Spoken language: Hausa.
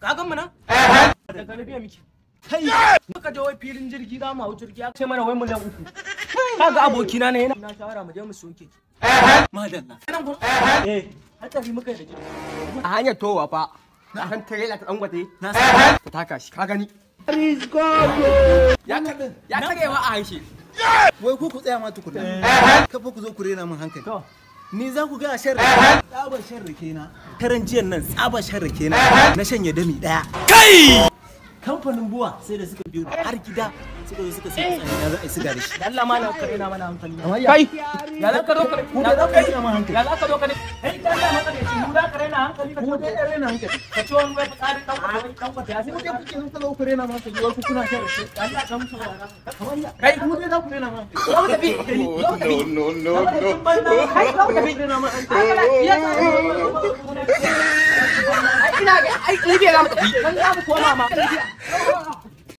Ka gan mu nan? Daga na biya miki. Kai, muka je wai filin jirgi za mu hau jirgi ya ce mana wai miliyan 3. Kaga abokina ne yana shawara mu je mu soke ki. Madalla. Hatsari muka yi da jirgi. A hanyar towa fa. Na san trailer ta Dangote. Na san ta taka shi. Ka gani? Ya karewa a haishe. Wai ku tsaya ma tukuna. Kafa ku zo ku rena min hankali. Ni za ku ga shan tsabar shan rake na. Karan jiyan nan tsabar shan rake na. Na shanye dami daya. Kai! Kamfanin buwa sai da suka biyo har gida suka zo suka sai tsani za a yi siga da shi. Allah ma na kare na mana hankali. Kai! Ya za ka zo kare? Ya za ka yi hankali? Ya za ka zo kare? Kai ka ga maka da shi mu za ka rena hankali ka Ku dai rena hankali. ka ci wani wai fitsari dan kwata ya sai Ku dai kuke kuka zo ku rena min hankali. Wai ku kuna shan rake. Allah ka musu Kai ku dai za ku rena min hankali. Zo tafi. No. Kai zo tafi. Rena min hankali. Ina ga ai Libya za mu tafi. Kan za mu koma ma.